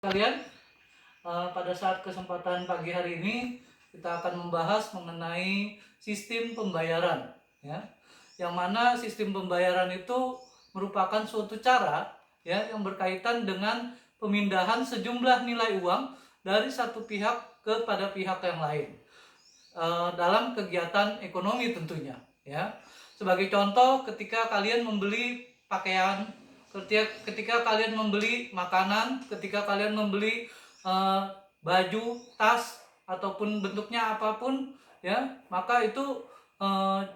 Kalian, pada saat kesempatan pagi hari ini kita akan membahas mengenai sistem pembayaran, ya. Yang mana sistem pembayaran itu merupakan suatu cara, ya, yang berkaitan dengan pemindahan sejumlah nilai uang dari satu pihak kepada pihak yang lain, dalam kegiatan ekonomi tentunya, ya. Sebagai contoh, ketika kalian membeli pakaian, ketika kalian membeli makanan, ketika kalian membeli baju, tas, ataupun bentuknya apapun, ya, maka itu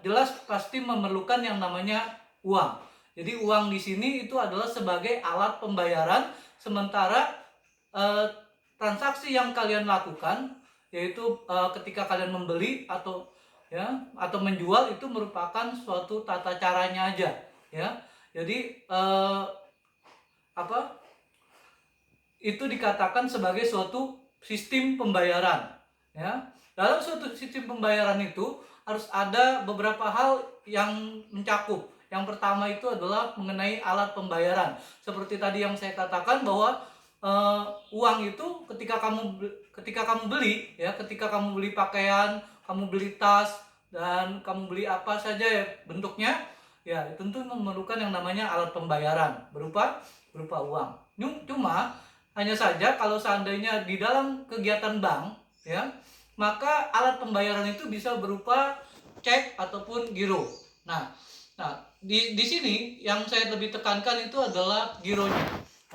jelas pasti memerlukan yang namanya uang. Jadi uang di sini itu adalah sebagai alat pembayaran, sementara eh, transaksi yang kalian lakukan, yaitu ketika kalian membeli atau menjual, itu merupakan suatu tata caranya aja, ya. Jadi itu dikatakan sebagai suatu sistem pembayaran, ya. Dalam suatu sistem pembayaran itu harus ada beberapa hal yang mencakup. Yang pertama itu adalah mengenai alat pembayaran. Seperti tadi yang saya katakan bahwa uang itu ketika kamu beli, ya, ketika kamu beli pakaian, kamu beli tas, dan kamu beli apa saja, ya, bentuknya, ya, tentu memerlukan yang namanya alat pembayaran berupa uang. Cuma hanya saja kalau seandainya di dalam kegiatan bank, ya, maka alat pembayaran itu bisa berupa cek ataupun giro. Nah, di sini yang saya lebih tekankan itu adalah gironya.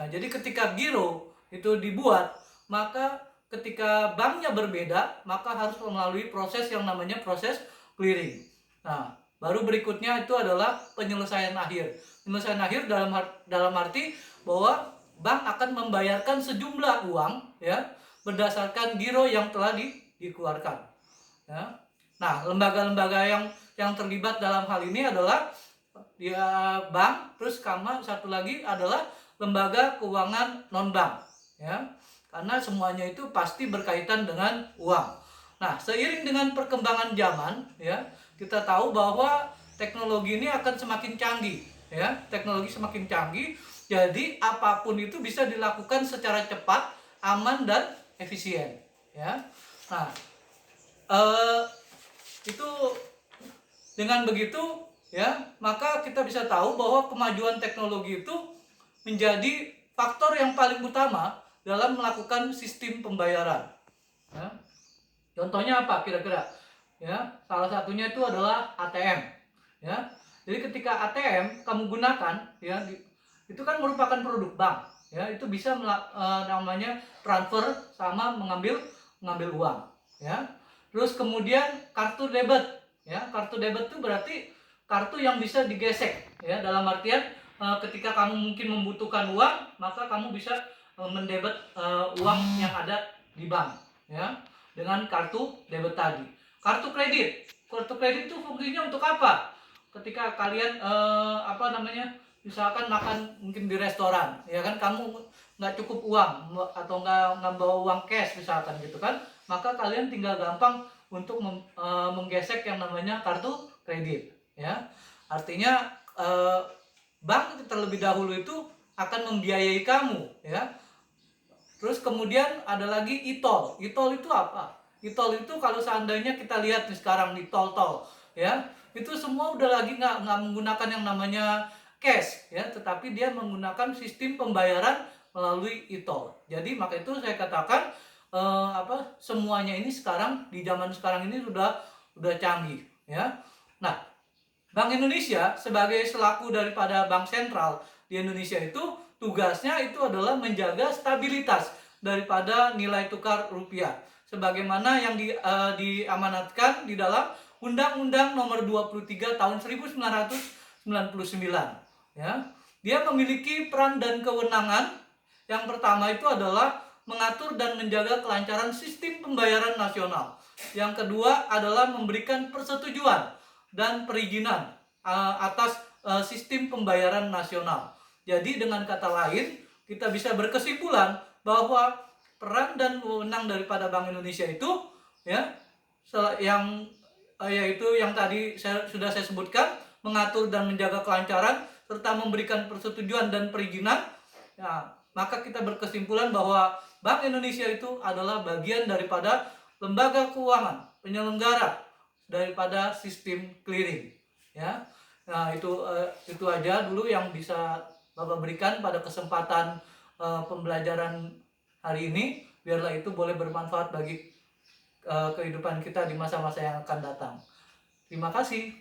Nah, jadi ketika giro itu dibuat, maka ketika banknya berbeda, maka harus melalui proses yang namanya proses clearing. Nah, baru berikutnya itu adalah penyelesaian akhir. Penyelesaian akhir dalam arti bahwa bank akan membayarkan sejumlah uang, ya, berdasarkan giro yang telah dikeluarkan, ya. Nah, lembaga-lembaga yang terlibat dalam hal ini adalah ya bank, terus satu lagi adalah lembaga keuangan non bank, ya. Karena semuanya itu pasti berkaitan dengan uang. Nah, seiring dengan perkembangan zaman, ya, kita tahu bahwa teknologi ini akan semakin canggih, ya. Teknologi semakin canggih, jadi apapun itu bisa dilakukan secara cepat, aman, dan efisien, ya. Nah, itu dengan begitu, ya, maka kita bisa tahu bahwa kemajuan teknologi itu menjadi faktor yang paling utama dalam melakukan sistem pembayaran, ya. Contohnya apa kira-kira? Ya, salah satunya itu adalah ATM, ya. Jadi ketika ATM kamu gunakan, ya, itu kan merupakan produk bank, ya. Itu bisa namanya transfer sama mengambil uang, ya. Terus kemudian kartu debit, ya. Kartu debit itu berarti kartu yang bisa digesek, ya. Dalam artian ketika kamu mungkin membutuhkan uang, maka kamu bisa mendebet uang yang ada di bank, ya, dengan kartu debit tadi. Kartu kredit itu fungsinya untuk apa? Ketika kalian misalkan makan mungkin di restoran, ya kan, kamu nggak cukup uang atau nggak bawa uang cash misalkan gitu kan, maka kalian tinggal gampang untuk menggesek yang namanya kartu kredit, ya. Artinya bank terlebih dahulu itu akan membiayai kamu, ya. Terus kemudian ada lagi e-tol. E-tol itu apa? E-tol itu kalau seandainya kita lihat nih sekarang di tol-tol, ya, itu semua udah lagi nggak menggunakan yang namanya cash, ya, tetapi dia menggunakan sistem pembayaran melalui e-tol. Jadi maka itu saya katakan semuanya ini sekarang di zaman sekarang ini udah canggih, ya. Nah, Bank Indonesia sebagai selaku daripada bank sentral di Indonesia itu tugasnya itu adalah menjaga stabilitas daripada nilai tukar rupiah sebagaimana yang diamanatkan di dalam Undang-Undang Nomor 23 Tahun 1999, ya. Dia memiliki peran dan kewenangan. Yang pertama itu adalah mengatur dan menjaga kelancaran sistem pembayaran nasional. Yang kedua adalah memberikan persetujuan dan perizinan atas sistem pembayaran nasional. Jadi dengan kata lain, kita bisa berkesimpulan bahwa peran dan wewenang daripada Bank Indonesia itu, ya, yaitu yang tadi sudah saya sebutkan, mengatur dan menjaga kelancaran serta memberikan persetujuan dan perizinan, ya, maka kita berkesimpulan bahwa Bank Indonesia itu adalah bagian daripada lembaga keuangan, penyelenggara daripada sistem clearing, ya. Nah, itu aja dulu yang bisa Bapak berikan pada kesempatan pembelajaran hari ini. Biarlah itu boleh bermanfaat bagi kehidupan kita di masa-masa yang akan datang. Terima kasih.